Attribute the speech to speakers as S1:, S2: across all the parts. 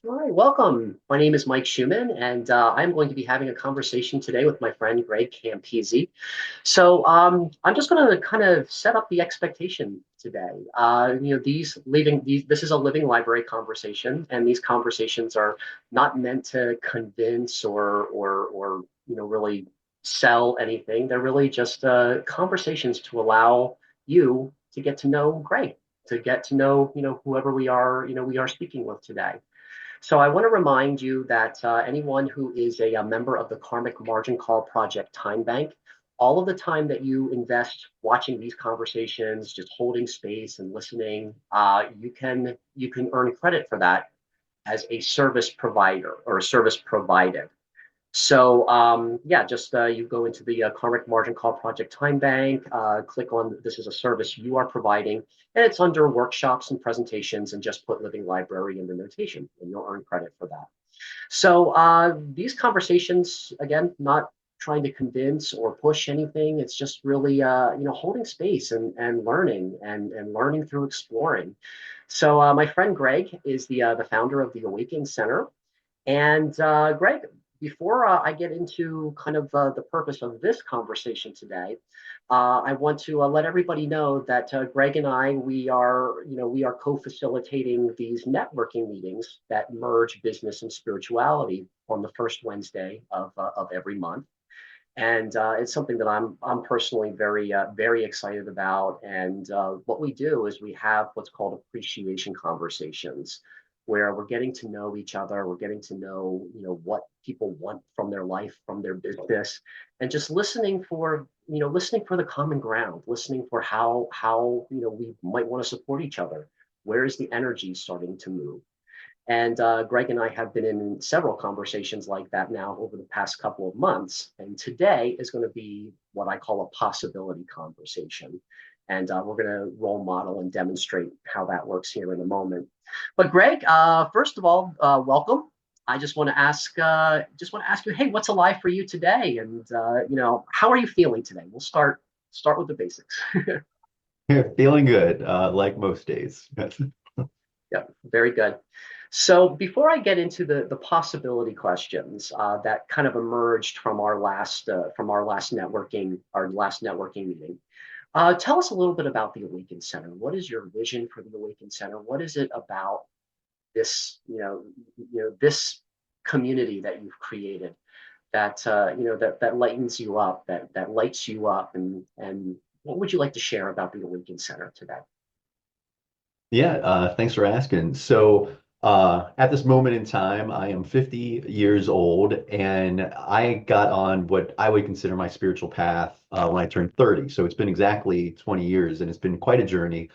S1: All right, welcome. My name is Mike Schuman, and I'm going to be having a conversation today with my friend Greg Campisi. I'm just going to kind of set up the expectation today. This is a living library conversation, and these conversations are not meant to convince or really sell anything. They're really just conversations to allow you to get to know Greg, to get to know whoever we are speaking with today. So I want to remind you that anyone who is a member of the Karmic Margin Call Project Time Bank, all of the time that you invest watching these conversations, just holding space and listening, you can earn credit for that as a service provider or a service provided. Just you go into the Karmic Margin Call Project Time Bank, click on this is a service you are providing, and it's under workshops and presentations, and just put Living Library in the notation, and you'll earn credit for that. These conversations, again, not trying to convince or push anything. It's just really, holding space and learning and learning through exploring. My friend Greg is the founder of the Awaken Center, and Greg, before I get into kind of the purpose of this conversation today, I want to let everybody know that Greg and I, we are co-facilitating these networking meetings that merge business and spirituality on the first Wednesday of every month. And it's something that I'm personally very excited about. And what we do is we have what's called appreciation conversations, where we're getting to know each other, we're getting to know what people want from their life, from their business, and just listening for the common ground, listening for how we might want to support each other. Where is the energy starting to move? And Greg and I have been in several conversations like that now over the past couple of months. And today is going to be what I call a possibility conversation. And we're going to role model and demonstrate how that works here in a moment. But Greg, first of all, welcome. I just want to ask you, hey, what's alive for you today? And how are you feeling today? We'll start with the basics.
S2: Feeling good, like most days.
S1: Yeah, very good. So before I get into the possibility questions that kind of emerged from our last networking meeting, tell us a little bit about the Awaken Center. What is your vision for the Awaken Center? What is it about this community that you've created that that lightens you up, that lights you up, and what would you like to share about the Awaken Center today?
S2: Yeah, thanks for asking. At this moment in time, I am 50 years old, and I got on what I would consider my spiritual path when I turned 30. So it's been exactly 20 years, and it's been quite a journey.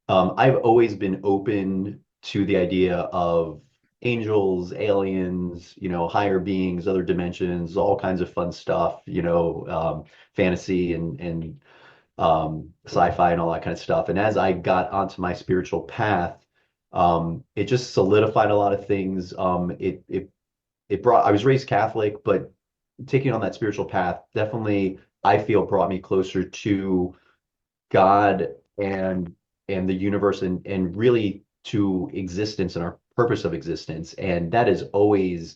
S2: I've always been open to the idea of angels, aliens, higher beings, other dimensions, all kinds of fun stuff, fantasy and sci-fi and all that kind of stuff. And as I got onto my spiritual path, it just solidified a lot of things. It brought, I was raised Catholic, but taking on that spiritual path definitely, I feel, brought me closer to God and the universe and really to existence and our purpose of existence. And that is always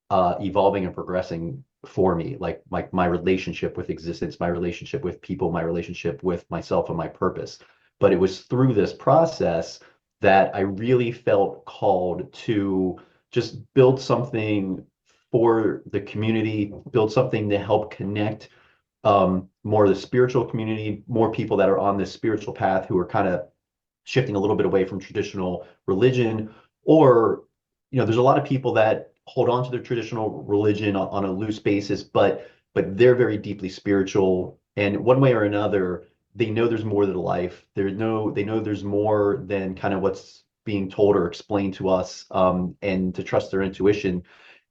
S2: evolving and progressing for me, like my relationship with existence, my relationship with people, my relationship with myself and my purpose. But it was through this process that I really felt called to just build something for the community, build something to help connect more of the spiritual community, more people that are on this spiritual path who are kind of shifting a little bit away from traditional religion, or there's a lot of people that hold on to their traditional religion on a loose basis, but they're very deeply spiritual, and one way or another, they know there's more to life. They know there's more than kind of what's being told or explained to us, and to trust their intuition.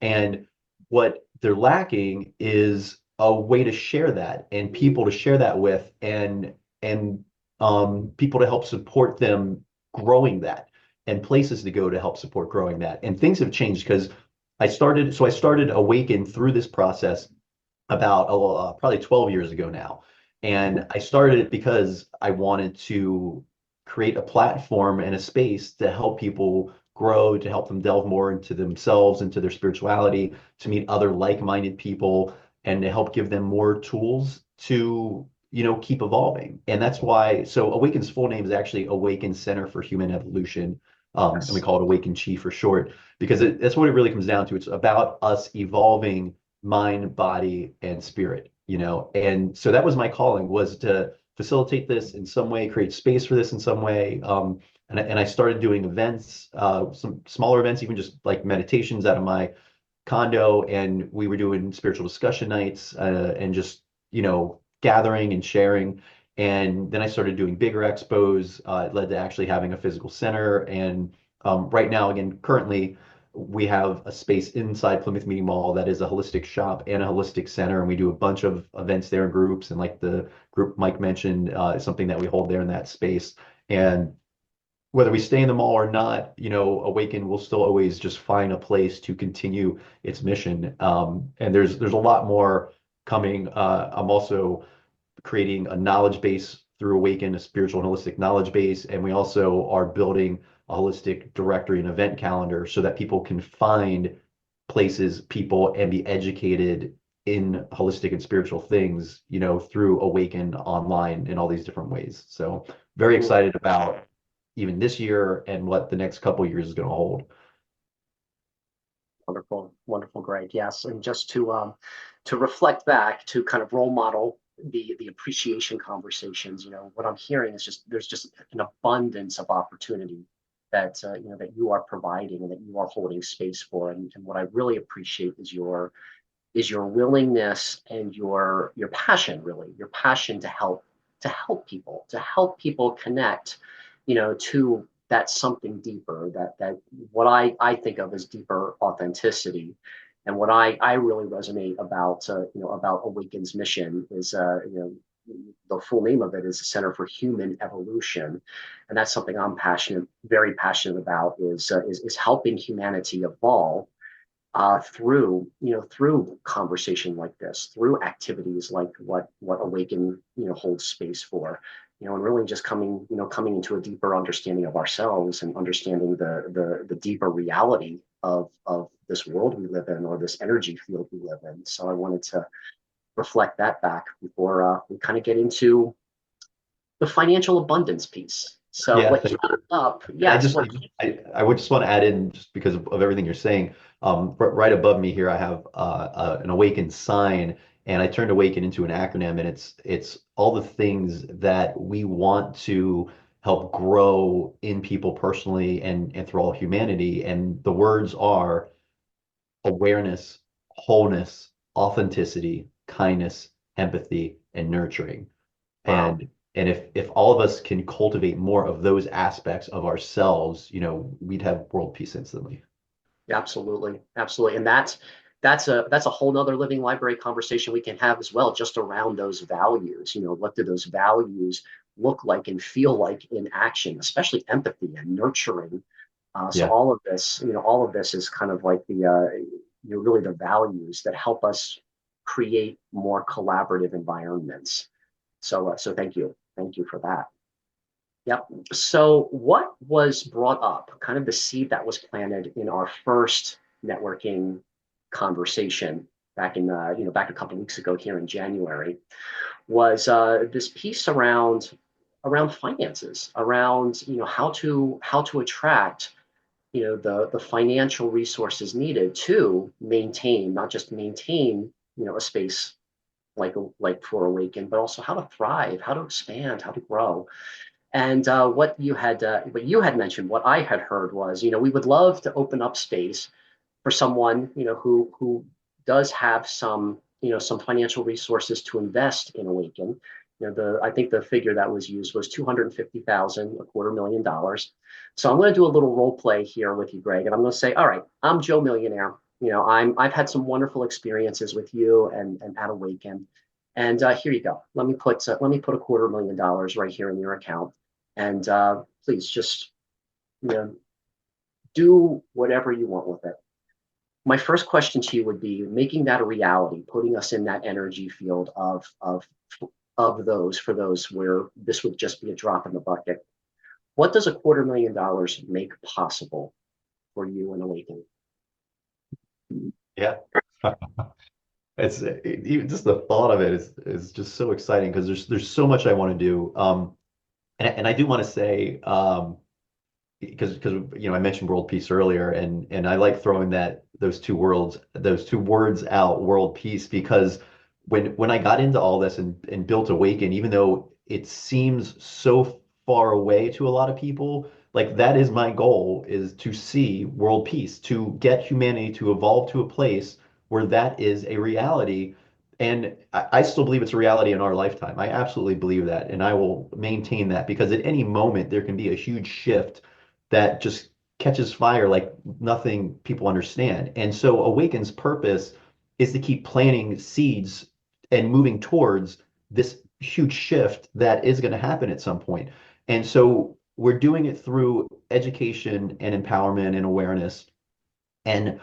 S2: And what they're lacking is a way to share that and people to share that with, and people to help support them growing that, and places to go to help support growing that. And things have changed because I started Awaken through this process about probably 12 years ago now. And I started it because I wanted to create a platform and a space to help people grow, to help them delve more into themselves, into their spirituality, to meet other like-minded people, and to help give them more tools to, keep evolving. And that's why, so Awaken's full name is actually Awaken Center for Human Evolution. And we
S1: Yes.
S2: call it Awaken CHE for short, because that's what it really comes down to. It's about us evolving mind, body, and spirit, And so that was my calling, was to facilitate this in some way, create space for this in some way. And I started doing events, some smaller events, even just like meditations out of my condo, and we were doing spiritual discussion nights, and just, gathering and sharing. And then I started doing bigger expos. It led to actually having a physical center. And right now, again, currently, we have a space inside Plymouth Meeting Mall that is a holistic shop and a holistic center, and we do a bunch of events there in groups. And like the group Mike mentioned, is something that we hold there in that space. And whether we stay in the mall or not, Awaken will still always just find a place to continue its mission. And there's a lot more coming. I'm also creating a knowledge base through Awaken, a spiritual and holistic knowledge base, and we also are building a holistic directory and event calendar so that people can find places, people, and be educated in holistic and spiritual things, through Awaken online in all these different ways. So very
S1: Mm,
S2: excited about even this year and what the next couple of years is going to hold.
S1: wonderful, wonderful, great. Yes, and just to reflect back, to kind of role model the appreciation conversations. What I'm hearing is just there's just an abundance of opportunity that that you are providing and that you are holding space for. And what I really appreciate is your willingness and your passion, really your passion to help people connect, to that something deeper, that what I think of as deeper authenticity. And what I really resonate about, about Awaken's mission is, the full name of it is the Center for Human Evolution, and that's something I'm very passionate about, is helping humanity evolve, through conversation like this, through activities like what Awaken, holds space for, and really just coming into a deeper understanding of ourselves and understanding the deeper reality of this world we live in, or this energy field we live in. So I wanted to reflect that back before we kind of get into the financial abundance piece. So
S2: Yeah,
S1: what
S2: thank
S1: came up,
S2: And I
S1: yes,
S2: just
S1: what
S2: I would just want to add in, just because of everything you're saying. Right above me here, I have an Awaken sign, and I turned Awaken into an acronym, and it's all the things that we want to help grow in people personally and through all humanity. And the words are awareness, wholeness, authenticity, kindness, empathy, and nurturing.
S1: wow.
S2: And if all of us can cultivate more of those aspects of ourselves, we'd have world peace instantly.
S1: Absolutely, absolutely, and that's a whole nother living library conversation we can have as well, just around those values. What do those values look like and feel like in action, especially empathy and nurturing. So
S2: Yeah.
S1: all of this is kind of like really the values that help us create more collaborative environments. So thank you for that. Yep. So what was brought up, kind of the seed that was planted in our first networking conversation back a couple of weeks ago here in January, was this piece around finances, around how to attract the financial resources needed to maintain, not just maintain, a space like for Awaken, but also how to thrive, how to expand, how to grow. And what you had mentioned, what I had heard was, we would love to open up space for someone, who does have some financial resources to invest in Awaken. I think the figure that was used was 250,000, a $250,000. So I'm going to do a little role play here with you, Greg, and I'm going to say, all right, I'm Joe Millionaire. I've had some wonderful experiences with you and at Awaken. And here you go. Let me put $250,000 right here in your account, and please just you know do whatever you want with it. My first question to you would be, making that a reality, putting us in that energy field of those, for those where this would just be a drop in the bucket. What does $250,000 make possible? for you and Awaken.
S2: Yeah. Just the thought of it is just so exciting because there's so much I want to do. And I do want to say, because I mentioned world peace earlier, and I like throwing those two words out, world peace, because when I got into all this and built Awaken, even though it seems so far away to a lot of people, like that is my goal, is to see world peace, to get humanity to evolve to a place where that is a reality. And I still believe it's a reality in our lifetime. I absolutely believe that, and I will maintain that because at any moment there can be a huge shift that just catches fire like nothing people understand. And so Awaken's purpose is to keep planting seeds and moving towards this huge shift that is going to happen at some point. And so we're doing it through education and empowerment and awareness. And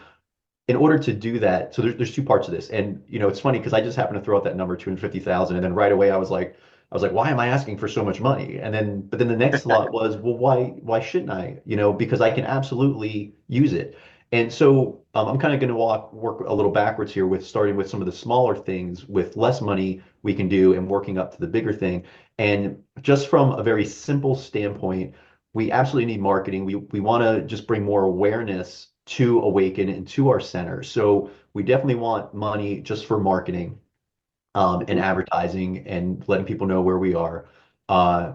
S2: in order to do that, so there's two parts of this. And it's funny because I just happened to throw out that number, 250,000, and then right away I was like, why am I asking for so much money? But then the next thought was, well, why shouldn't I? Because I can absolutely use it. And so I'm kind of going to work a little backwards here with starting with some of the smaller things with less money we can do and working up to the bigger thing. And just from a very simple standpoint, we absolutely need marketing. We want to just bring more awareness to Awaken and to our center. So we definitely want money just for marketing and
S1: Mhm.
S2: advertising and letting people know where we are. Uh,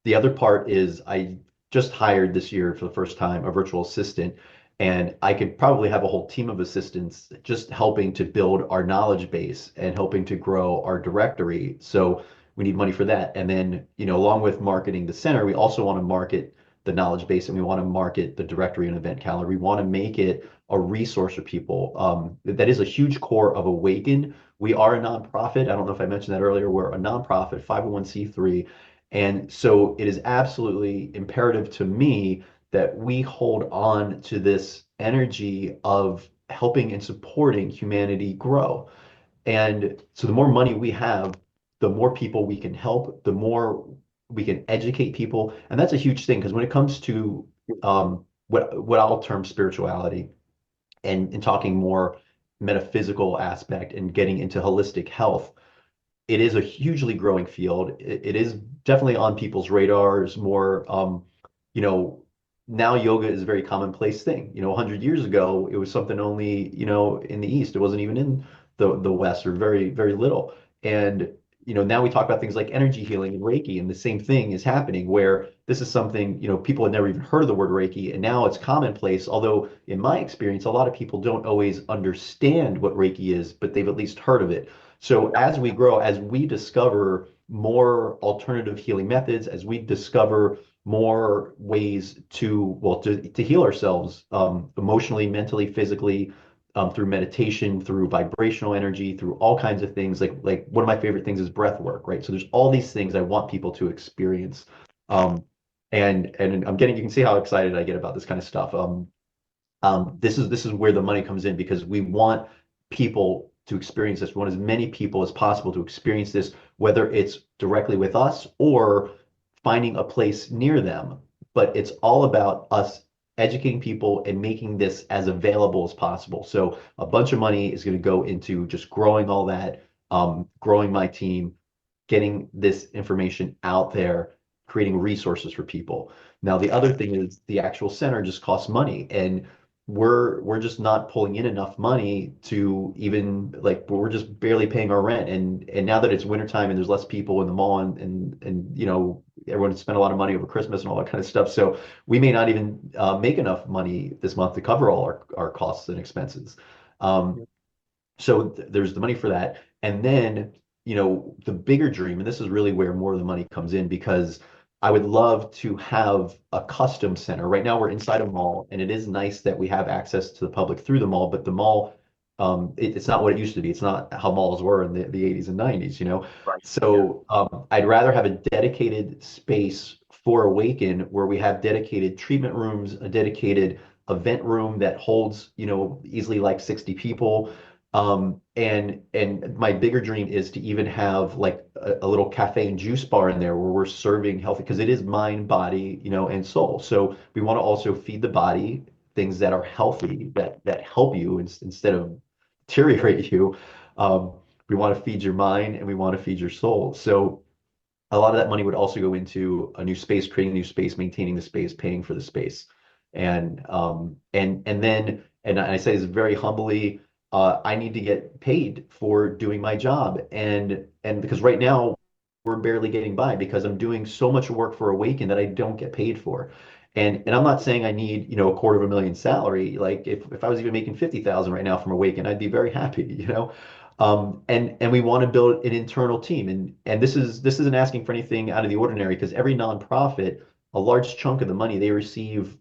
S2: the other part is I just hired this year for the first time a virtual assistant, and I could probably have a whole team of assistants just helping to build our knowledge base and helping to grow our directory. So we need money for that. And then, along with marketing the center, we also want to market the knowledge base and we want to market the directory and event calendar. We want to make it a resource for people. That is a huge core of Awaken. We are a nonprofit. I don't know if I mentioned that earlier. We're a nonprofit, 501(c)(3). And so it is absolutely imperative to me that we hold on to this energy of helping and supporting humanity grow. And so the more money we have, the more people we can help, the more we can educate people. And that's a huge thing because when it comes to what I'll term spirituality and talking more metaphysical aspect and getting into holistic health, it is a hugely growing field. It is definitely on people's radars more. You know, Now yoga is a very commonplace thing. 100 years ago, it was something only, in the East. It wasn't even in the West or very, very little. And, now we talk about things like energy healing and Reiki, and the same thing is happening where this is something, people had never even heard of the word Reiki, and now it's commonplace. Although, in my experience, a lot of people don't always understand what Reiki is, but they've at least heard of it. So
S1: Yeah.
S2: as we grow, as we discover more alternative healing methods, as we discover more ways to heal ourselves emotionally, mentally, physically, through meditation, through vibrational energy, through all kinds of things. Like one of my favorite things is breath work, right? So there's all these things I want people to experience. Um, and you can see how excited I get about this kind of stuff. This is where the money comes in because we want people to experience this. We want as many people as possible to experience this, whether it's directly with us or finding a place near them. But it's all about us educating people and making this as available as possible. So a bunch of money is going to go into just growing all that, growing my team, getting this information out there, creating resources for people. Now, the other thing is the actual center just costs money, and we're just not pulling in enough money to even like we're just barely paying our rent. And now that it's wintertime and there's less people in the mall and everyone spent a lot of money over Christmas and all that kind of stuff. So we may not even make enough money this month to cover all our costs and expenses. Um,
S1: Yeah.
S2: so there's the money for that. And then, the bigger dream, and this is really where more of the money comes in because I would love to have a custom center. Right now we're inside a mall, and it is nice that we have access to the public through the mall, but the mall, it's not what it used to be. It's not how malls were in the 80s and 90s.
S1: Right. Yeah.
S2: So I'd rather have a dedicated space for Awaken where we have dedicated treatment rooms, a dedicated event room that holds, easily like 60 people. And my bigger dream is to even have like a little cafe and juice bar in there where we're serving healthy because it is mind, body, and soul. So we want to also feed the body, things that are healthy, that help you instead of deteriorate you. Um, we want to feed your mind and we want to feed your soul. So a lot of that money would also go into a new space, creating a new space, maintaining the space, paying for the space. And then and I say this very humbly, I need to get paid for doing my job. And because right now we're barely getting by because I'm doing so much work for Awaken that I don't get paid for. And I'm not saying I need, a quarter of a million salary. Like if I was even making 50,000 right now from Awaken, I'd be very happy, and we want to build an internal team. And this isn't asking for anything out of the ordinary because every nonprofit, a large chunk of the money they receive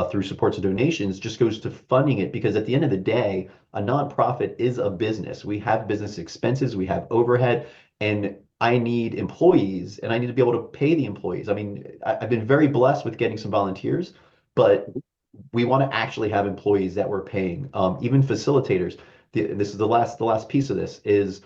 S2: through supports and donations just goes to funding it because at the end of the day, a nonprofit is a business. We have business expenses, we have overhead, and I need employees and I need to be able to pay the employees. I mean, I've been very blessed with getting some volunteers, but we want to actually have employees that we're paying, even facilitators. This is the last piece of this is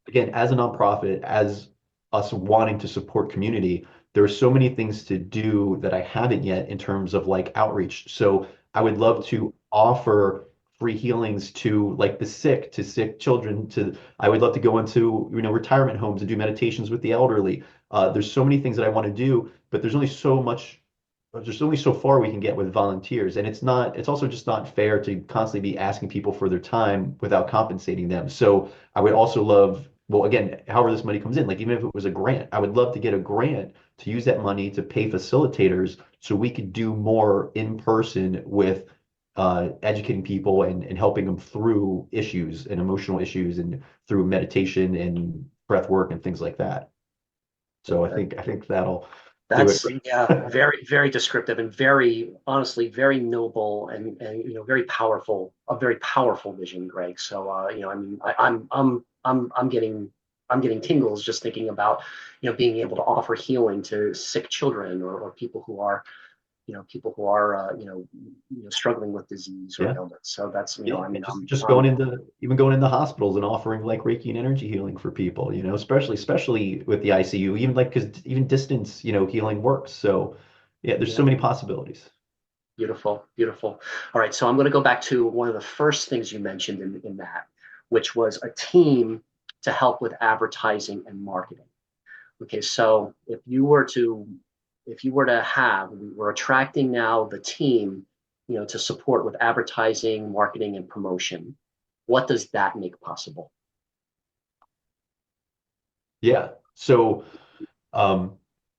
S2: again, as a nonprofit, as us wanting to support community, there are so many things to do that I haven't yet in terms of like outreach. So I would love to offer free healings to like the sick, to sick children, to I would love to go into, retirement homes and do meditations with the elderly. There's so many things that I want to do, but there's only so far we can get with volunteers. And it's also just not fair to constantly be asking people for their time without compensating them. So I would also love, well, again, however this money comes in, like even if it was a grant, I would love to get a grant to use that money to pay facilitators so we could do more in person with educating people and helping them through issues and emotional issues and through meditation and breath work and things like that. So I think that'll do it.
S1: That's, yeah, very, very descriptive and very, honestly, very noble and very powerful, a very powerful vision, Greg. So I mean, I'm getting tingles just thinking about, being able to offer healing to sick children or people who are, struggling with disease or
S2: Yeah.
S1: ailment. So that's,
S2: Yeah,
S1: I mean,
S2: just going into even going into hospitals and offering like Reiki and energy healing for people, especially with the ICU, even like because even distance, healing works. So yeah, there's so
S1: yeah.
S2: many possibilities.
S1: Beautiful, beautiful. All right, so I'm going to go back to one of the first things you mentioned in that, which was a team to help with advertising and marketing. Okay, so if you were to have, we're attracting now the team, to support with advertising, marketing, and promotion. What does that make possible?
S2: Yeah. So um,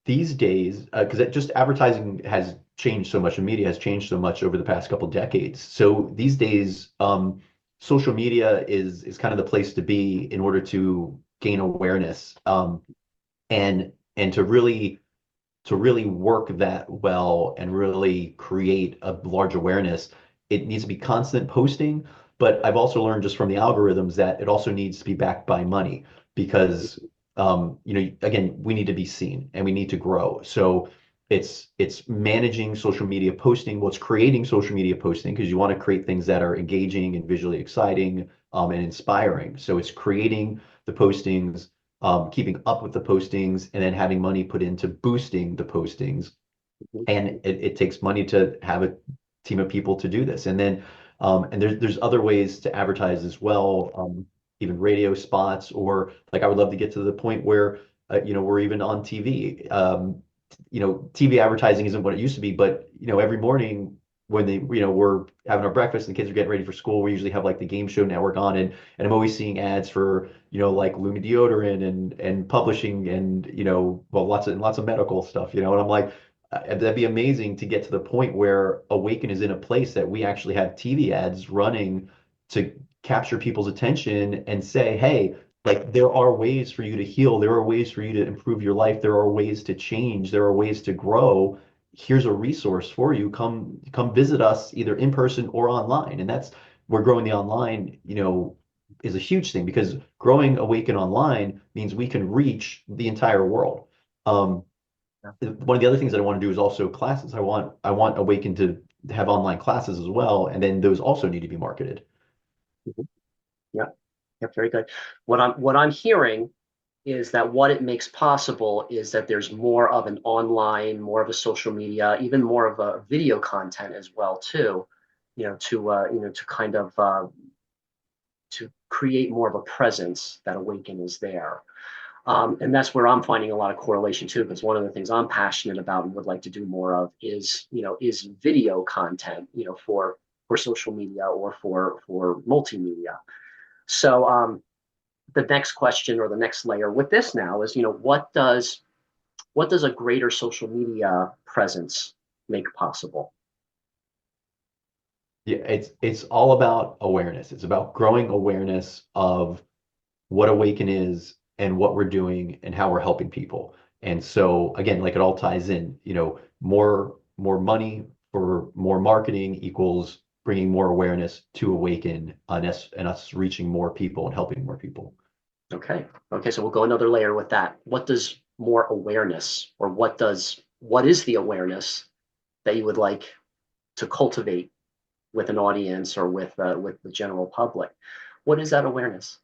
S2: these days, because just advertising has changed so much and media has changed so much over the past couple decades. So these days, social media is kind of the place to be in order to gain awareness. And to really work that well and really create a large awareness, it needs to be constant posting. But I've also learned just from the algorithms that it also needs to be backed by money because, again, we need to be seen and we need to grow. So it's managing social media posting, what's creating social media posting, because you want to create things that are engaging and visually exciting, and inspiring. So it's creating the postings, keeping up with the postings, and then having money put into boosting the postings.
S1: Mhm.
S2: And it takes money to have a team of people to do this. And there's other ways to advertise as well, even radio spots, or like I would love to get to the point where we're even on TV. TV advertising isn't what it used to be, but every morning when we're having our breakfast and the kids are getting ready for school, we usually have like the game show network on, and I'm always seeing ads for like Lumi deodorant and publishing and well, lots of medical stuff, and I'm like, that'd be amazing to get to the point where Awaken is in a place that we actually have TV ads running to capture people's attention and say, hey, like there are ways for you to heal, there are ways for you to improve your life, there are ways to change, there are ways to grow. Here's a resource for you. Come visit us either in person or online. And that's where growing the online, is a huge thing because growing Awaken online means we can reach the entire world. Um, One of the other things that I want to do is also classes. I want Awaken to have online classes as well, and then those also need to be marketed.
S1: Mhm. Yeah, yeah, very good. What I'm hearing is that what it makes possible is that there's more of an online, more of a social media, even more of a video content as well too, to kind of to create more of a presence that Awaken is there. And that's where I'm finding a lot of correlation too, because one of the things I'm passionate about and would like to do more of is video content, for social media or for multimedia. So the next question or the next layer with this now is, what does a greater social media presence make possible?
S2: Yeah, it's all about awareness. It's about growing awareness of what Awaken is and what we're doing and how we're helping people. And so again, like it all ties in, more money for more marketing equals bringing more awareness to Awaken on us and us reaching more people and helping more people.
S1: Okay. Okay. So we'll go another layer with that. What does more awareness, or what is the awareness that you would like to cultivate with an audience or with the general public? What is that awareness?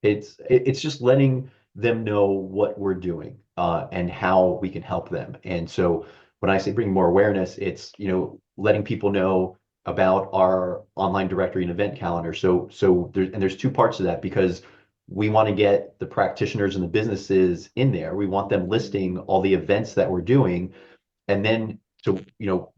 S2: It's just letting them know what we're doing and how we can help them. And so when I say bring more awareness, it's letting people know about our online directory and event calendar. There's two parts to that because we want to get the practitioners and the businesses in there. We want them listing all the events that we're doing. And then,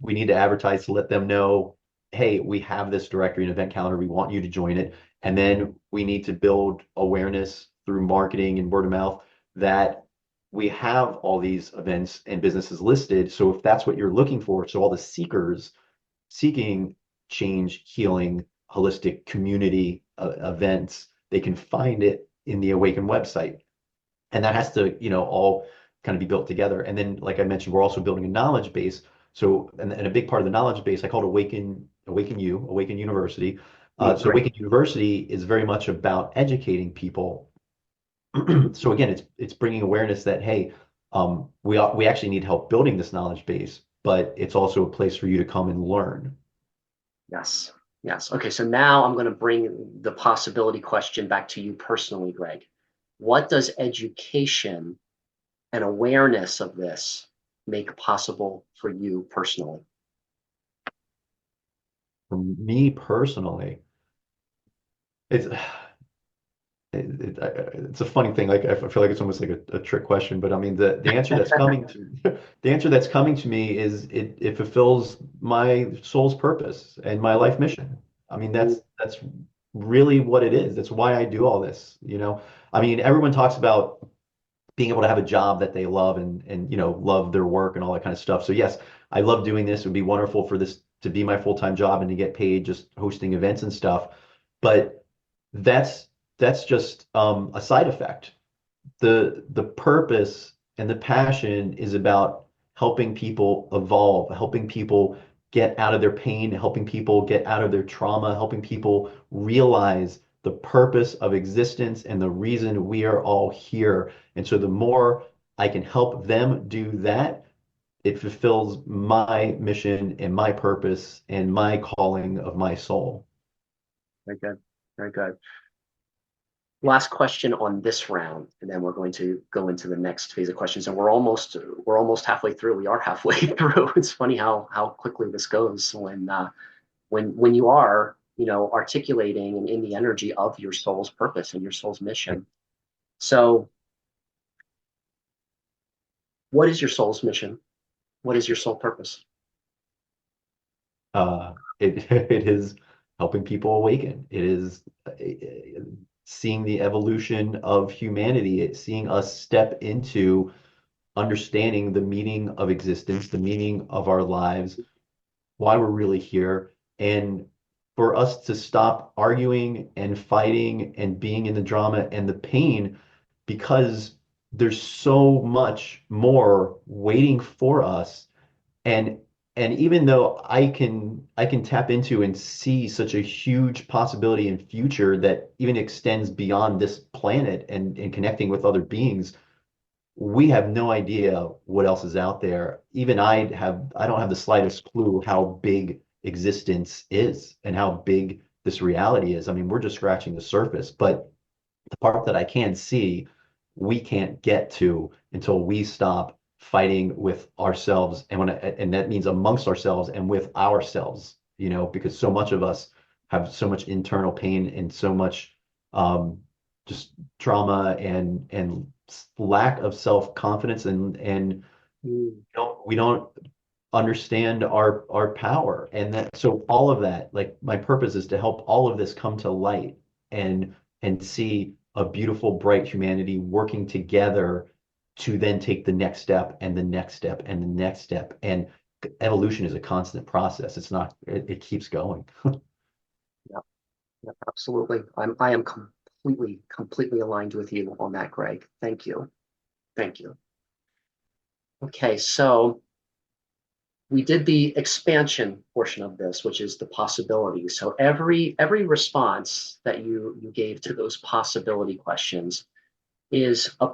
S2: we need to advertise to let them know, hey, we have this directory and event calendar. We want you to join it. And then we need to build awareness through marketing and word of mouth that we have all these events and businesses listed. So if that's what you're looking for, so all the seekers seeking change, healing, holistic community events, they can find it in the Awaken website. And that has to, all kind of be built together. And then, like I mentioned, we're also building a knowledge base. So, and a big part of the knowledge base, I call it Awaken University. So
S1: Great.
S2: Awaken University is very much about educating people. So again, it's bringing awareness that, hey, we actually need help building this knowledge base, but it's also a place for you to come and learn.
S1: Yes. Yes. Okay. So now I'm going to bring the possibility question back to you personally, Greg. What does education and awareness of this make possible for you personally?
S2: For me personally, it's it's a funny thing. Like I feel like it's almost like a trick question, but I mean the answer that's coming to the answer that's coming to me is it fulfills my soul's purpose and my life mission. I mean that's really what it is. That's why I do all this, I mean, everyone talks about being able to have a job that they love and love their work and all that kind of stuff. So yes, I love doing this. It would be wonderful for this to be my full-time job and to get paid just hosting events and stuff. But that's that's just a side effect. The purpose and the passion is about helping people evolve, helping people get out of their pain, helping people get out of their trauma, helping people realize the purpose of existence and the reason we are all here. And so the more I can help them do that, it fulfills my mission and my purpose and my calling of my soul.
S1: Very good. Very good. Last question on this round, and then we're going to go into the next phase of questions. And we're almost halfway through. We are halfway through. It's funny how quickly this goes when you are articulating and in the energy of your soul's purpose and your soul's mission. So, what is your soul's mission? What is your soul purpose?
S2: It is helping people awaken. It is seeing the evolution of humanity. It's seeing us step into understanding the meaning of existence, the meaning of our lives, why we're really here, and for us to stop arguing and fighting and being in the drama and the pain because there's so much more waiting for us. And even though I can tap into and see such a huge possibility in future that even extends beyond this planet and connecting with other beings, we have no idea what else is out there. Even I don't have the slightest clue how big existence is and how big this reality is. I mean, we're just scratching the surface, but the part that I can see, we can't get to until we stop fighting with ourselves, and that means amongst ourselves and with ourselves. because so much of us have so much internal pain and so much um, just trauma and lack of self-confidence and
S1: Mm,
S2: we don't understand our power. And that, so all of that, like my purpose is to help all of this come to light and see a beautiful, bright humanity working together to then take the next step and the next step and the next step. And evolution is a constant process. It's not, it keeps going.
S1: yeah, yeah, absolutely. I am completely aligned with you on that, Greg. Thank you. Thank you. Okay, so we did the expansion portion of this, which is the possibilities. So every response that you gave to those possibility questions is a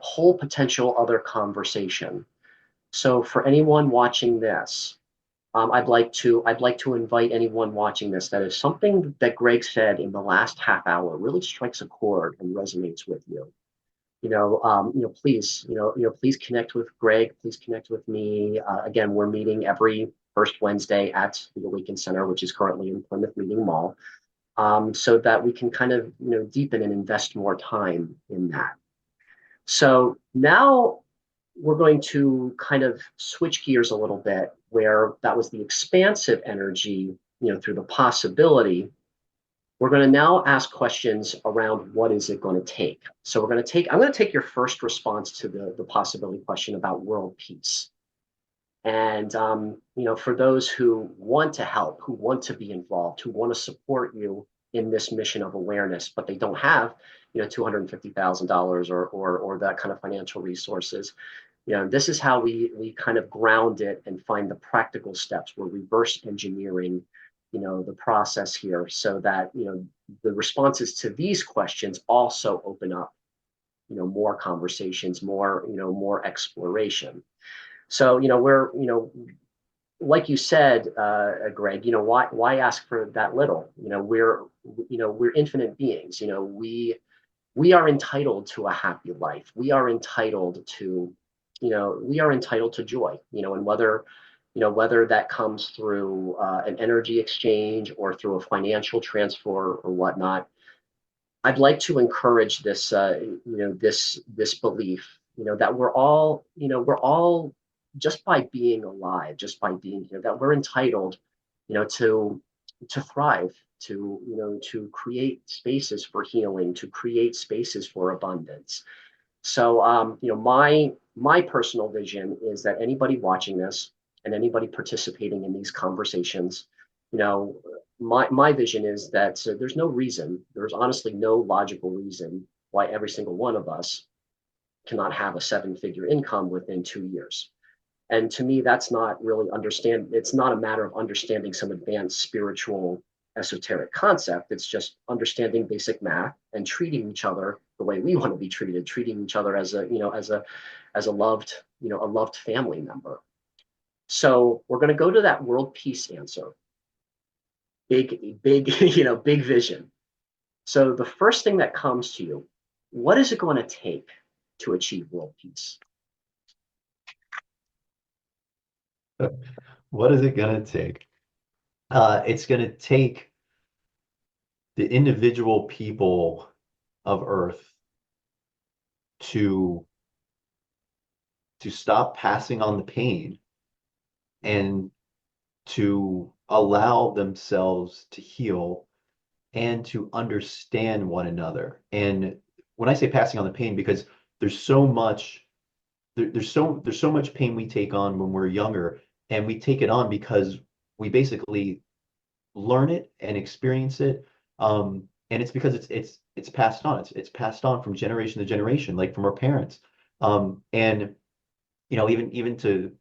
S1: whole potential other conversation. So for anyone watching this, I'd like to invite anyone watching this that if something that Greg said in the last half hour really strikes a chord and resonates with you, please connect with Greg. Please connect with me. Again, we're meeting every first Wednesday at the Awaken Center, which is currently in Plymouth Meeting Mall, so that we can kind of, deepen and invest more time in that. So now we're going to kind of switch gears a little bit, where that was the expansive energy, through the possibility. We're going to now ask questions around what is it going to take. So I'm going to take your first response to the possibility question about world peace. And, for those who want to help, who want to be involved, who want to support you in this mission of awareness, but they don't have, $250,000 or that kind of financial resources. This is how we kind of ground it and find the practical steps. We're reverse engineering, the process here, so that, the responses to these questions also open up, more conversations, more exploration. So, like you said, Greg, why ask for that little? We're infinite beings. We are entitled to a happy life. We are entitled to joy. And whether that comes through an energy exchange or through a financial transfer or whatnot. I'd like to encourage this belief, that we're all just by being alive, just by being here, that we're entitled, to thrive, to create spaces for healing, to create spaces for abundance. So, my personal vision is that anybody watching this and anybody participating in these conversations, you know, my vision is that there's honestly no logical reason why every single one of us cannot have a seven-figure income within 2 years. And to me, that's not really it's not a matter of understanding some advanced spiritual esoteric concept. It's just understanding basic math and treating each other the way we want to be treated, treating each other as a loved family member. So we're going to go to that world peace answer. Big, big vision. So the first thing that comes to you, what is it going to take to achieve world peace?
S2: What is it going to take? It's going to take the individual people of Earth to stop passing on the pain and to allow themselves to heal and to understand one another. And when I say passing on the pain, because there's so much there's so much pain we take on when we're younger, and we take it on because we basically learn it and experience it. And it's because it's passed on. It's passed on from generation to generation, like from our parents. And even to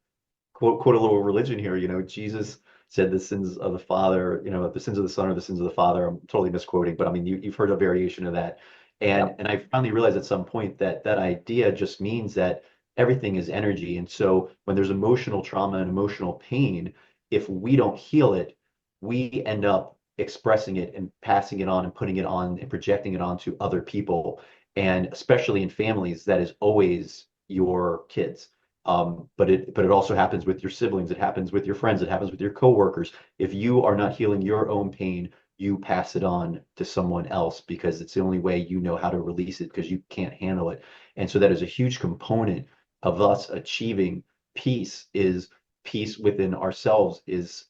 S2: quote a little religion here, Jesus said the sins of the father, the sins of the son are the sins of the father. I'm totally misquoting, but I mean, you've heard a variation of that. And
S1: Yep.
S2: and I finally realized at some point that that idea just means that everything is energy. And so when there's emotional trauma and emotional pain, if we don't heal it, we end up expressing it and passing it on and putting it on and projecting it onto other people. And especially in families, that is always your kids. But it also happens with your siblings. It happens with your friends. It happens with your coworkers. If you are not healing your own pain, you pass it on to someone else because it's the only way you know how to release it because you can't handle it. And so that is a huge component of us achieving peace is peace within ourselves is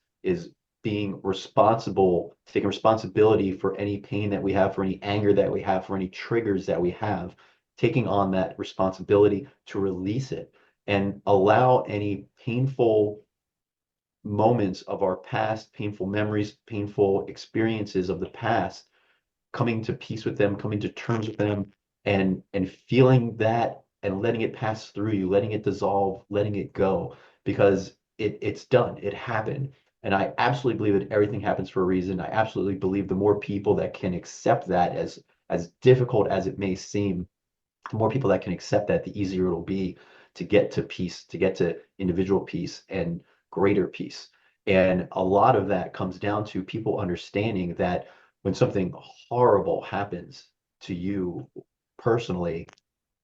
S2: being responsible, taking responsibility for any pain that we have, for any anger that we have, for any triggers that we have, taking on that responsibility to release it and allow any painful moments of our past, painful memories, painful experiences of the past, coming to peace with them, coming to terms with them, and feeling that and letting it pass through you, letting it dissolve, letting it go, because it's done. It happened. And I absolutely believe that everything happens for a reason. I absolutely believe the more people that can accept that, as difficult as it may seem, the more people that can accept that, the easier it'll be to get to peace, to get to individual peace and greater peace. And a lot of that comes down to people understanding that when something horrible happens to you personally,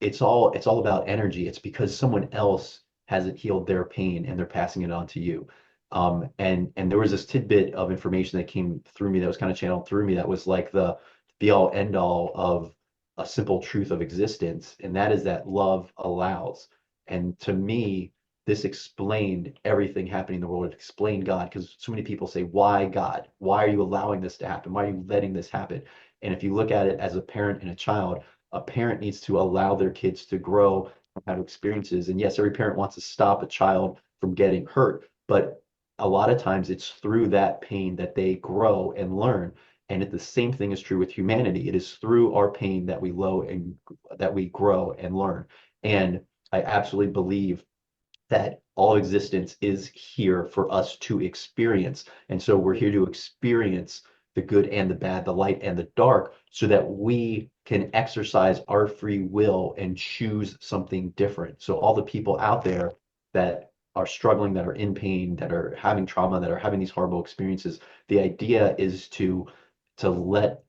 S2: it's all about energy. It's because someone else hasn't healed their pain and they're passing it on to you. And there was this tidbit of information that came through me that was kind of channeled through me that was like the be all end all of a simple truth of existence, and that is that love allows. And to me, this explained everything happening in the world. It explained God, because so many people say, why God? Why are you allowing this to happen? Why are you letting this happen? And if you look at it as a parent and a parent needs to allow their kids to grow and have experiences. And yes, every parent wants to stop a child from getting hurt, but a lot of times it's through that pain that they grow and learn. And the same thing is true with humanity. It is through our pain that we low and that we grow and learn. And I absolutely believe that all existence is here for us to experience. And so we're here to experience the good and the bad, the light and the dark, so that we can exercise our free will and choose something different. So all the people out there that are struggling, that are in pain, that are having trauma, that are having these horrible experiences, the idea is to let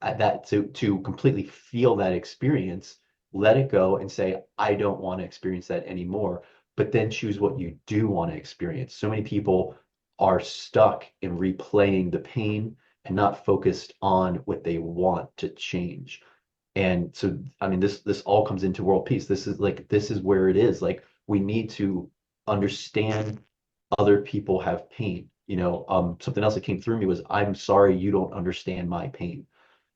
S2: that to completely feel that experience, let it go and say, I don't want to experience that anymore, but then choose what you do want to experience. So many people are stuck in replaying the pain and not focused on what they want to change. And so, I mean, this all comes into world peace. This is where it is. Like we need to understand other people have pain. Something else that came through me was, I'm sorry you don't understand my pain.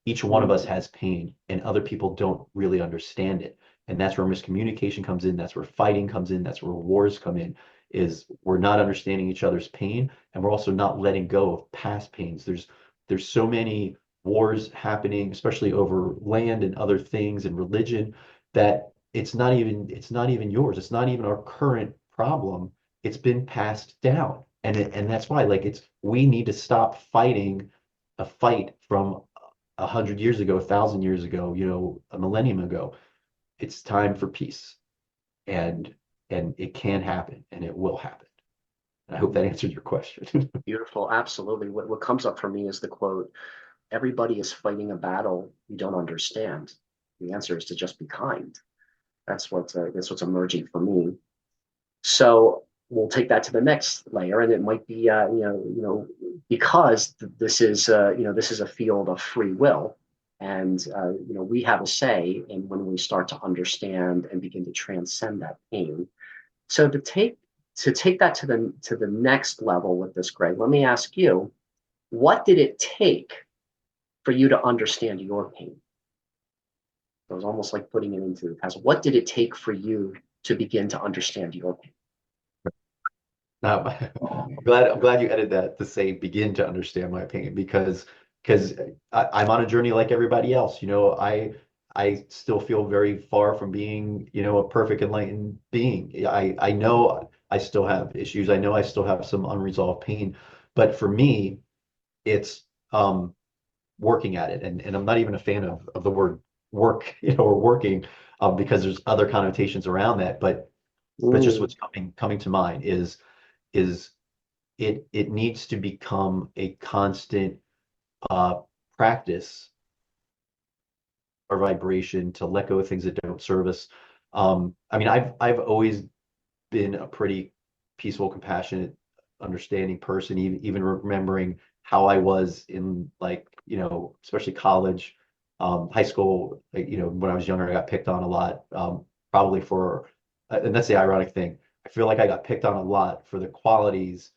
S2: Each one of us
S1: Mm.
S2: has pain and other people don't really understand it. And that's where miscommunication comes in. That's where fighting comes in. That's where wars come in, is we're not understanding each other's pain and we're also not letting go of past pains. There's so many wars happening, especially over land and other things and religion, that it's not even yours. It's not even our current problem. It's been passed down. And that's why, like, we need to stop fighting a fight from 100 years ago, 1,000 years ago, a millennium ago. It's time for peace, and it can happen, and it will happen. I hope that answered your question.
S1: Beautiful. Absolutely. What comes up for me is the quote, everybody is fighting a battle you don't understand. The answer is to just be kind. That's what's emerging for me. So we'll take that to the next layer, and it might be, because this is a field of free will, and we have a say in when we start to understand and begin to transcend that pain. So to take that to the next level with this, Greg, let me ask you, what did it take for you to understand your pain? It was almost like putting it into the past. What did it take for you to begin to understand your pain?
S2: Now, I'm glad you added that to say begin to understand my pain, because I'm on a journey like everybody else. I still feel very far from being, a perfect enlightened being. I know I still have issues. I know I still have some unresolved pain, but for me, it's working at it. And I'm not even a fan of the word work, or working, because there's other connotations around that. But just
S1: Mm.
S2: what's coming to mind is it needs to become a constant uh, practice or vibration to let go of things that don't serve us. I mean, I've always been a pretty peaceful, compassionate, understanding person, even remembering how I was in, like, especially college, high school, like, when I was younger, I got picked on a lot, probably for, and that's the ironic thing. I feel like I got picked on a lot for the qualities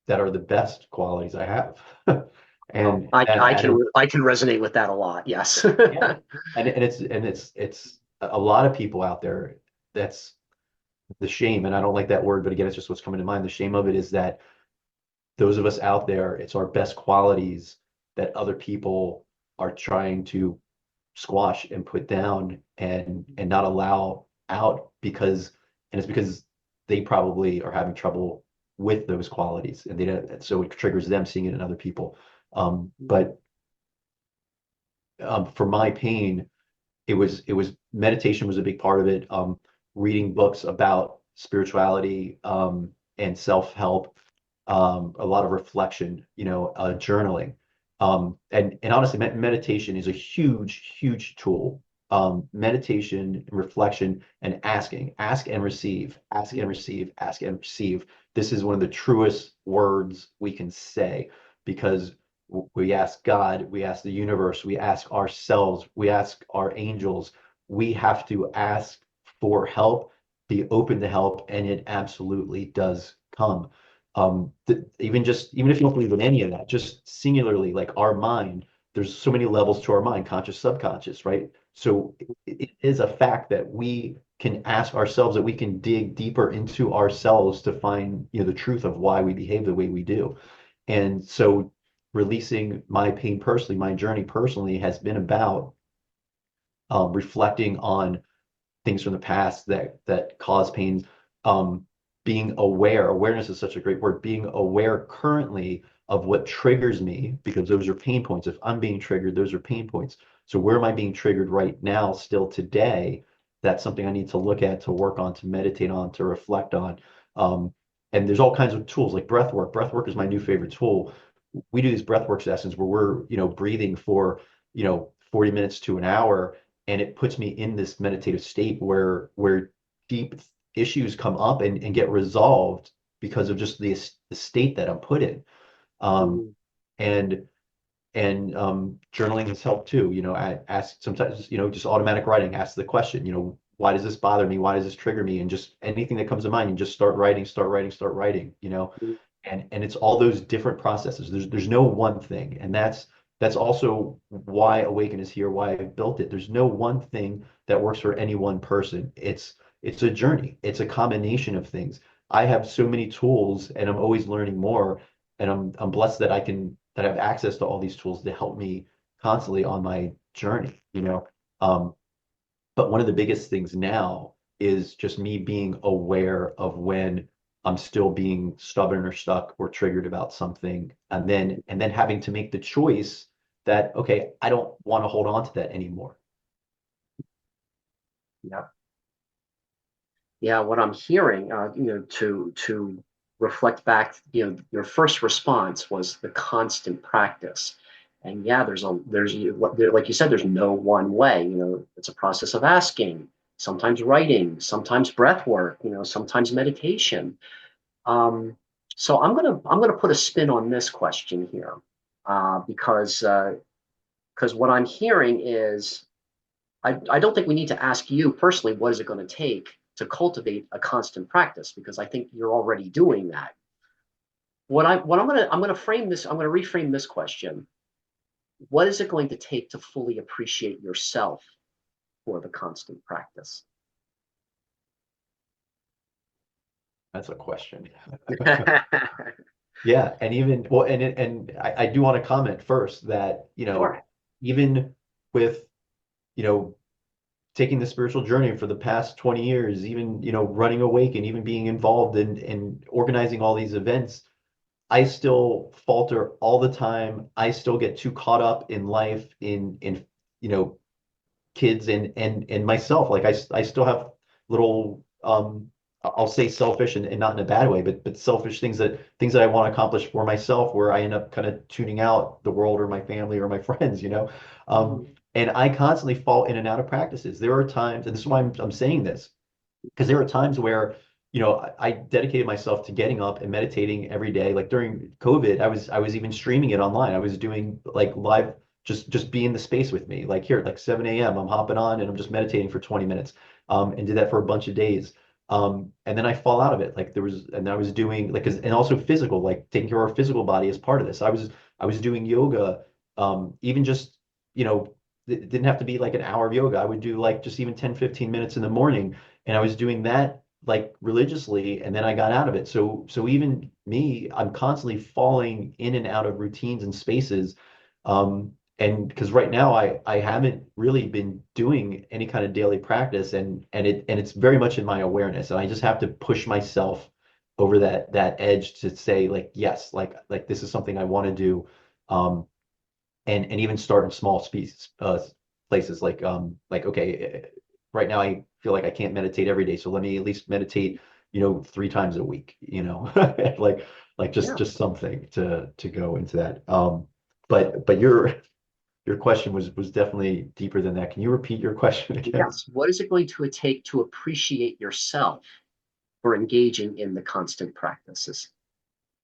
S2: that are the best qualities I have.
S1: Well,
S2: And that added,
S1: I can resonate with that a lot. Yes.
S2: yeah. And it's a lot of people out there, that's the shame, and I don't like that word, but again, it's just what's coming to mind. The shame of it is that those of us out there, it's our best qualities that other people are trying to squash and put down and not allow out, and it's because they probably are having trouble with those qualities, and they don't, so it triggers them seeing it in other people. But for my pain, it was meditation was a big part of it. Reading books about spirituality, and self-help, a lot of reflection, journaling. And honestly, meditation is a huge, huge tool. Meditation and reflection and asking, ask and receive, ask and receive, ask and receive. This is one of the truest words we can say, because we ask God, we ask the universe, we ask ourselves, we ask our angels. We have to ask for help, be open to help, and it absolutely does come. Even if you don't believe in any of that, just singularly, like our mind, there's so many levels to our mind, conscious, subconscious, right? So it is a fact that we can ask ourselves, that we can dig deeper into ourselves to find, the truth of why we behave the way we do. And so releasing my pain personally, my journey personally, has been about reflecting on things from the past that cause pain, um, being aware. Awareness is such a great word. Being aware currently of what triggers me, because those are pain points. If I'm being triggered, those are pain points. So where am I being triggered right now, still today? That's something I need to look at, to work on, to meditate on, to reflect on. Um, and there's all kinds of tools like breath work. Breath work is my new favorite tool. We do these breath work sessions where we're, breathing for, 40 minutes to an hour, and it puts me in this meditative state where deep issues come up and get resolved because of just the state that I'm put in. Um,
S1: Mhm.
S2: and journaling has helped too. I ask sometimes, just automatic writing, ask the question, why does this bother me? Why does this trigger me? And just anything that comes to mind, and just start writing, start writing, start writing, and it's all those different processes. There's no one thing. And that's also why Awaken is here, why I built it. There's no one thing that works for any one person. It's a journey. It's a combination of things. I have so many tools, and I'm always learning more. And I'm blessed that I have access to all these tools to help me constantly on my journey. Um, but one of the biggest things now is just me being aware of when I'm still being stubborn or stuck or triggered about something, and then having to make the choice that, okay, I don't want to hold on to that anymore.
S1: Yeah. Yeah. What I'm hearing, to reflect back, your first response was the constant practice. And yeah, like you said, there's no one way. It's a process of asking, sometimes writing, sometimes breath work, sometimes meditation. Um, so I'm gonna put a spin on this question here, because what I'm hearing is, I don't think we need to ask you personally, what is it going to take to cultivate a constant practice, because I think you're already doing that. I'm gonna reframe this question. What is it going to take to fully appreciate yourself for the constant practice?
S2: That's a question. Yeah, and even well, and I do want to comment first that,
S1: Sure.
S2: even with, you know taking the spiritual journey for the past 20 years, even, running Awake, and even being involved in organizing all these events, I still falter all the time. I still get too caught up in life, in you know kids and myself. Like I still have little, I'll say selfish, and not in a bad way, but selfish things that I want to accomplish for myself, where I end up kind of tuning out the world or my family or my friends. Um,
S1: Mhm.
S2: and I constantly fall in and out of practices. There are times, and this is why I'm saying this, because there are times where, I dedicated myself to getting up and meditating every day. Like during COVID, I was even streaming it online. I was doing like live, just be in the space with me. Like here, like 7 a.m. I'm hopping on and I'm just meditating for 20 minutes. And did that for a bunch of days. And then I fall out of it. Like and I was doing like, and also physical, like taking care of our physical body as part of this. I was doing yoga, even just, it didn't have to be like an hour of yoga. I would do like just even 10, 15 minutes in the morning. And I was doing that like religiously, and then I got out of it. So even me, I'm constantly falling in and out of routines and spaces. And because right now I haven't really been doing any kind of daily practice, and it's very much in my awareness. And I just have to push myself over that edge to say like yes, like this is something I want to do. And even start in small places like okay, right now I feel like I can't meditate every day, so let me at least meditate 3 times a week, like just
S1: Yeah.
S2: just something to go into that. But your question was definitely deeper than that. Can you repeat your question again?
S1: Yes. What is it going to take to appreciate yourself for engaging in the constant practices?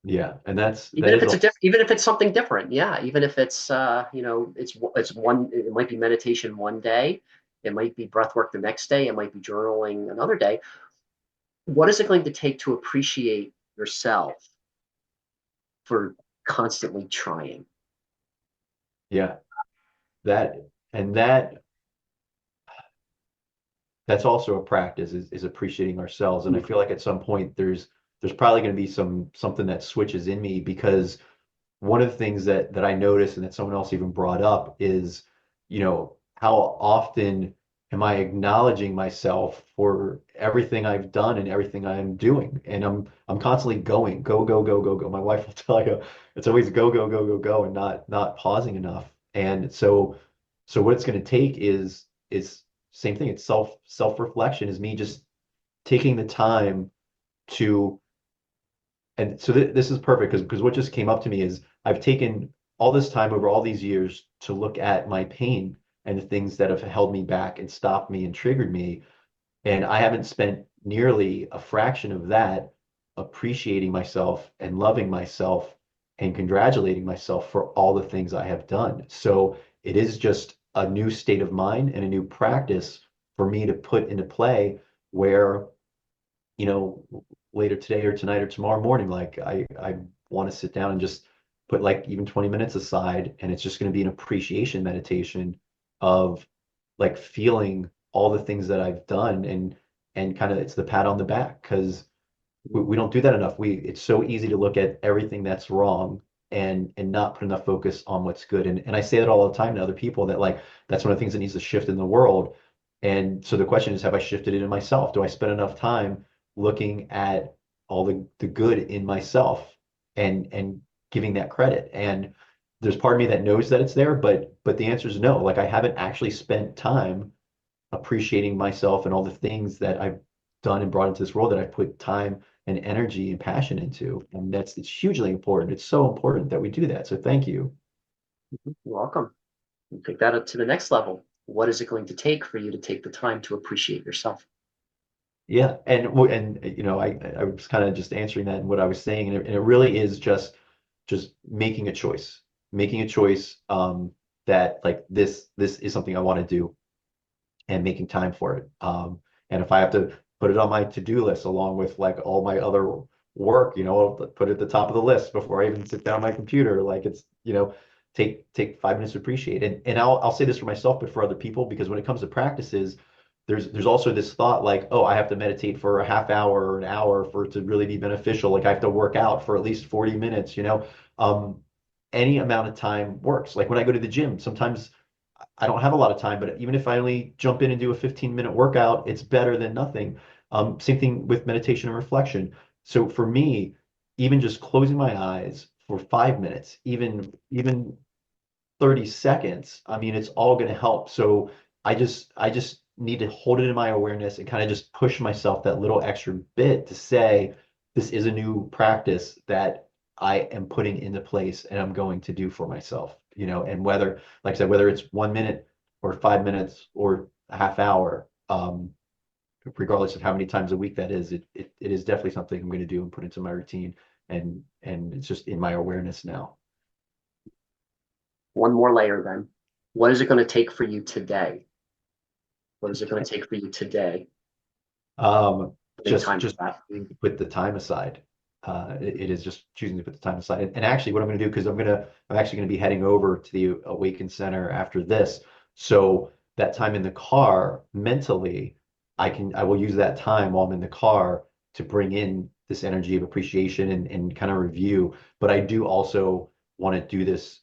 S2: Yeah, and that's
S1: Even
S2: that
S1: if
S2: is
S1: it's
S2: a
S1: even if it's something different, yeah. Even if it's it's one, it might be meditation one day, it might be breath work the next day, it might be journaling another day. What is it going to take to appreciate yourself for constantly trying?
S2: yeah, that and that's also a practice is appreciating ourselves. And I feel like at some point there's probably going to be something that switches in me, because one of the things that I noticed and that someone else even brought up is, how often am I acknowledging myself for everything I've done and everything I am doing? And I'm constantly going, go, go, go, go, go. My wife will tell you it's always go, go, go, go, go, and not pausing enough. And so what it's going to take is same thing. It's self-reflection, is me just taking the time to, and so this is perfect because what just came up to me is I've taken all this time over all these years to look at my pain and the things that have held me back and stopped me and triggered me. And I haven't spent nearly a fraction of that appreciating myself and loving myself and congratulating myself for all the things I have done. So it is just a new state of mind and a new practice for me to put into play where, you know, later today or tonight or tomorrow morning, like I want to sit down and just put like even 20 minutes aside, and it's just going to be an appreciation meditation of like feeling all the things that I've done, and kind of it's the pat on the back, because we don't do that enough. It's so easy to look at everything that's wrong and not put enough focus on what's good. And I say that all the time to other people, that like that's one of the things that needs to shift in the world. And so the question is, have I shifted it in myself? Do I spend enough time looking at all the good in myself and giving that credit? And there's part of me that knows that it's there, but the answer is no. Like I haven't actually spent time appreciating myself and all the things that I've done and brought into this world, that I've put time and energy and passion into. And it's hugely important. It's so important that we do that. So thank you.
S1: You're welcome. You take that up to the next level. What is it going to take for you to take the time to appreciate yourself?
S2: Yeah. And I was kind of just answering that in what I was saying. And it really is just making a choice that like this is something I want to do, and making time for it. And if I have to put it on my to-do list along with like all my other work, I'll put it at the top of the list before I even sit down on my computer. Like it's, take 5 minutes to appreciate it. And I'll say this for myself, but for other people, because when it comes to practices, there's also this thought like, oh, I have to meditate for a half hour or an hour for it to really be beneficial. Like I have to work out for at least 40 minutes. Um, any amount of time works. Like when I go to the gym, sometimes I don't have a lot of time, but even if I only jump in and do a 15-minute workout, it's better than nothing. Same thing with meditation and reflection. So for me, even just closing my eyes for 5 minutes, even 30 seconds, I mean, it's all going to help. So I just need to hold it in my awareness and kind of just push myself that little extra bit to say, this is a new practice that I am putting into place and I'm going to do for myself, and whether, like I said, whether it's 1 minute or 5 minutes or a half hour, regardless of how many times a week that is, it is definitely something I'm going to do and put into my routine. And it's just in my awareness now.
S1: One more layer then. What is it going to take for you today? What is it going to take for you today?
S2: Um,
S1: Putting time to
S2: just
S1: that.
S2: choosing to put the time aside. It is just choosing to put the time aside. And actually, what I'm going to do, because I'm actually going to be heading over to the Awaken Center after this. So that time in the car, mentally, I will use that time while I'm in the car to bring in this energy of appreciation and kind of review. But I do also want to do this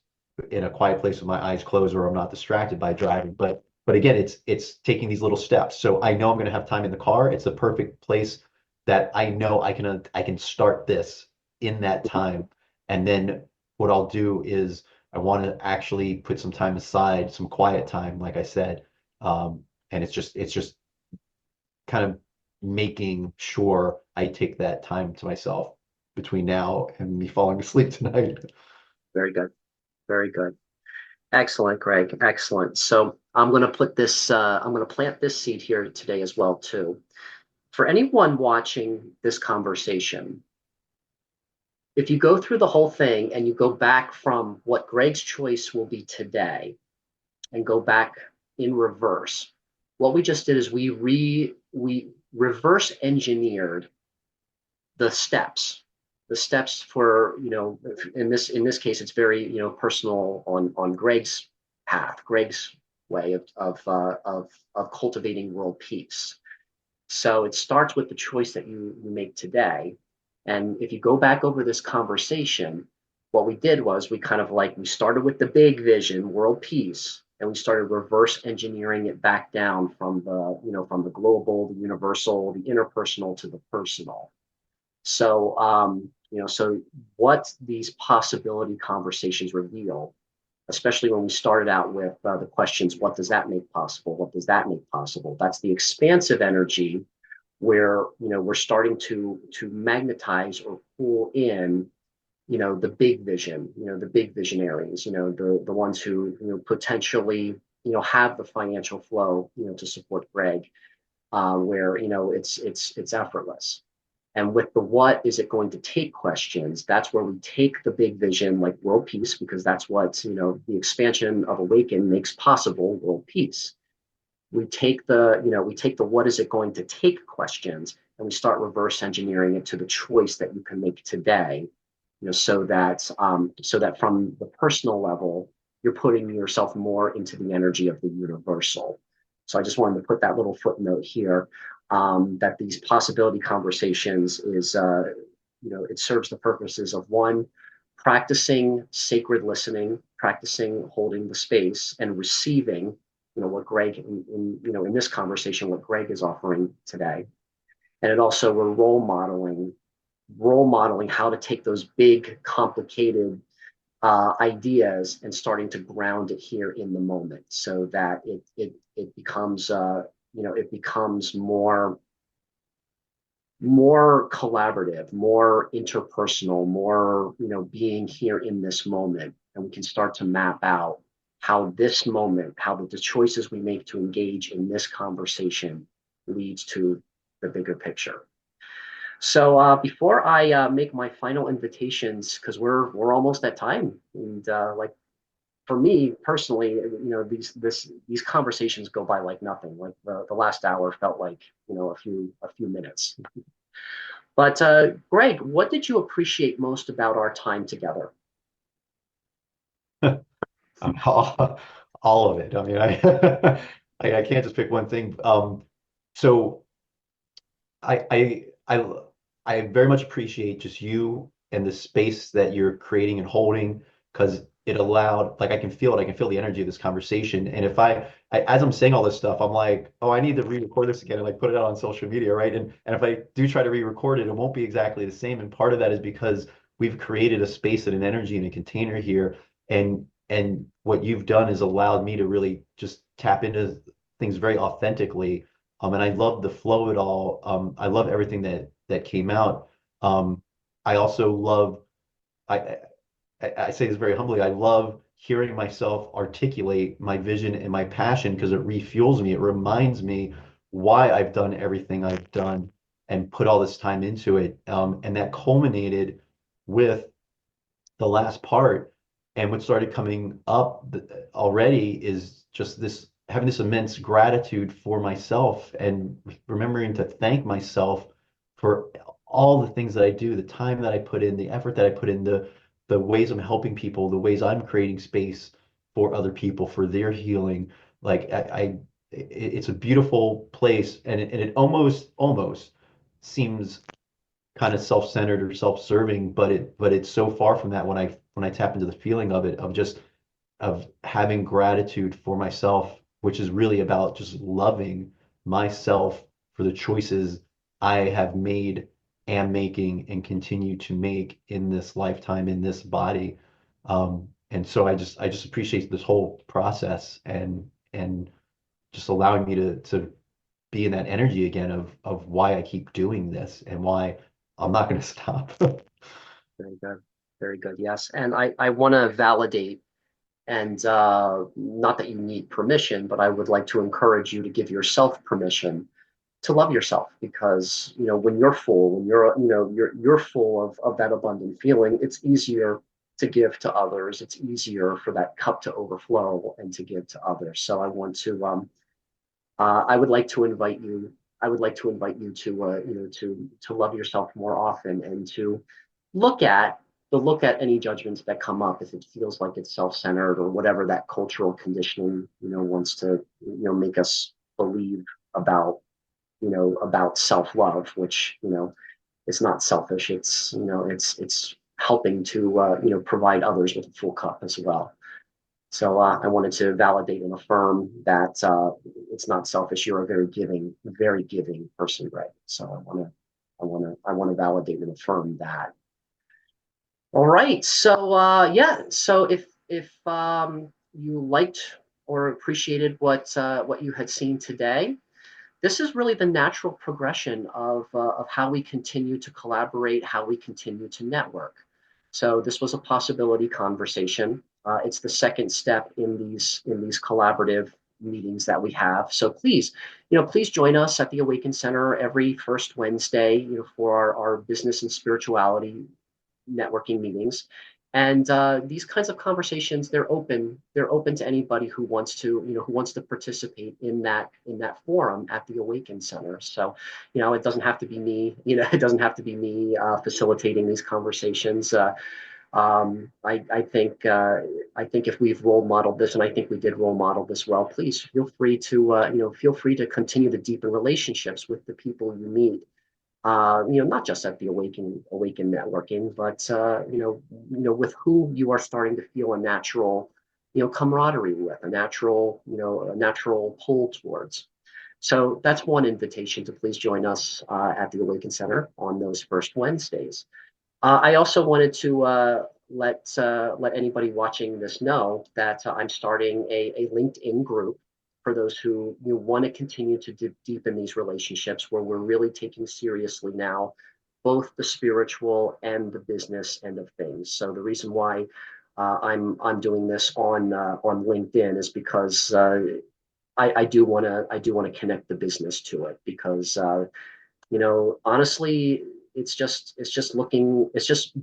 S2: in a quiet place with my eyes closed where I'm not distracted by driving. But again, it's taking these little steps. So I know I'm going to have time in the car. It's a perfect place that I know I can start this in that time. And then what I'll do is I want to actually put some time aside, some quiet time, like I said. And it's just kind of making sure I take that time to myself between now and me falling asleep tonight.
S1: Very good. Very good. Excellent, Greg. Excellent. So I'm going to plant this seed here today as well, too. For anyone watching this conversation, if you go through the whole thing and you go back from what Greg's choice will be today and go back in reverse, what we just did is we reverse engineered the steps, for, in this case it's very, personal on Greg's path, Greg's way of cultivating world peace. So it starts with the choice that you make today. And if you go back over this conversation, what we did was we started with the big vision, world peace, and we started reverse engineering it back down from the global, the universal, the interpersonal to the personal. So, so what these possibility conversations reveal, especially when we started out with the questions, what does that make possible? What does that make possible? That's the expansive energy where, we're starting to magnetize or pull in, the big vision, the big visionaries, the ones who, potentially, have the financial flow, to support Greg, where, it's effortless. And with the what is it going to take questions, that's where we take the big vision like world peace, because that's what, the expansion of Awaken makes possible, world peace. We take the what is it going to take questions and we start reverse engineering it to the choice that you can make today, so that from the personal level, you're putting yourself more into the energy of the universal. So I just wanted to put that little footnote here, that these possibility conversations is, it serves the purposes of one, practicing sacred listening, practicing holding the space and receiving, what Greg in this conversation, what Greg is offering today. And it also, we're role modeling how to take those big, complicated ideas and starting to ground it here in the moment, so that it becomes it becomes more collaborative, more interpersonal, more, being here in this moment. And we can start to map out how this moment, how the choices we make to engage in this conversation leads to the bigger picture. So before I make my final invitations, because we're almost at time, and like for me personally, these conversations go by like nothing. Like the last hour felt like, a few minutes. But Greg, what did you appreciate most about our time together?
S2: all, all of it. I mean, I can't just pick one thing. So I, I, I, I very much appreciate just you and the space that you're creating and holding, because it allowed, like, I can feel it. I can feel the energy of this conversation. And if as I'm saying all this stuff, I'm like, oh, I need to re-record this again and like put it out on social media, right? And if I do try to re-record it, it won't be exactly the same. And part of that is because we've created a space and an energy and a container here. And what you've done is allowed me to really just tap into things very authentically. And I love the flow of it all. I love everything that came out. Um, I also love, I, I say this very humbly, I love hearing myself articulate my vision and my passion because it refuels me. It reminds me why I've done everything I've done and put all this time into it. And that culminated with the last part. And what started coming up already is just this having this immense gratitude for myself and remembering to thank myself for all the things that I do, the time that I put in, the effort that I put in, the ways I'm helping people, the ways I'm creating space for other people for their healing. Like it's a beautiful place, and it almost seems kind of self-centered or self-serving, but it's so far from that when I tap into the feeling of it, of just of having gratitude for myself, which is really about just loving myself for the choices I have made, am making, and continue to make in this lifetime, in this body. And so I just appreciate this whole process and just allowing me to be in that energy again of why I keep doing this and why I'm not going to stop.
S1: Very good. Very good. Yes. And I want to validate, and not that you need permission, but I would like to encourage you to give yourself permission to love yourself, because when you're full, when you're full of that abundant feeling, it's easier to give to others. It's easier for that cup to overflow and to give to others. So I would like to invite you. I would like to invite you to to love yourself more often, and to look at look at any judgments that come up if it feels like it's self-centered, or whatever that cultural conditioning wants to make us believe about about self-love, which is not selfish. It's it's helping to provide others with a full cup as well. So I wanted to validate and affirm that it's not selfish. You're a very giving person, Greg. So I want to validate and affirm that. All right. So yeah. So if you liked or appreciated what you had seen today, this is really the natural progression of how we continue to collaborate, how we continue to network. So this was a possibility conversation. It's the second step in these collaborative meetings that we have. So please, please join us at the Awaken Center every first Wednesday, for our business and spirituality networking meetings. And these kinds of conversations, they're open to anybody who wants to who wants to participate in that forum at the Awaken Center. So it doesn't have to be me, it doesn't have to be me facilitating these conversations. I think if we've role modeled this, and I think we did role model this well, please feel free to feel free to continue to deepen relationships with the people you meet, not just at the Awaken networking, but with who you are starting to feel a natural, camaraderie with, a natural pull towards. So that's one invitation to please join us at the Awaken Center on those first Wednesdays. I also wanted to let anybody watching this know that I'm starting a LinkedIn group for those who want to continue to deepen these relationships, where we're really taking seriously now both the spiritual and the business end of things. So the reason why I'm doing this on LinkedIn is because I do want to connect the business to it, because honestly, it's just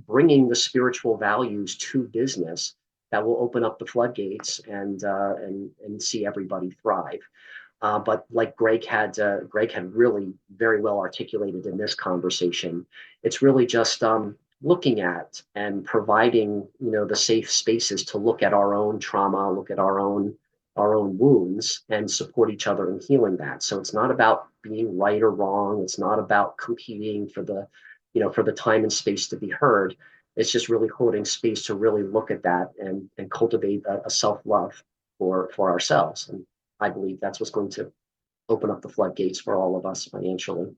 S1: bringing the spiritual values to business that will open up the floodgates, and see everybody thrive. But like Greg had really very well articulated in this conversation, it's really just looking at and providing the safe spaces to look at our own trauma, look at our own wounds, and support each other in healing that. So it's not about being right or wrong. It's not about competing for the for the time and space to be heard. It's just really holding space to really look at that, and cultivate a self-love for ourselves. And I believe that's what's going to open up the floodgates for all of us financially.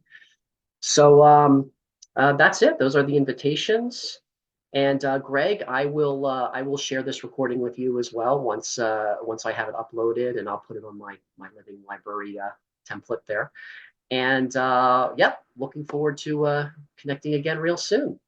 S1: So that's it. Those are the invitations. And Greg, I will share this recording with you as well once I have it uploaded, and I'll put it on my living library template there. And yep, looking forward to connecting again real soon.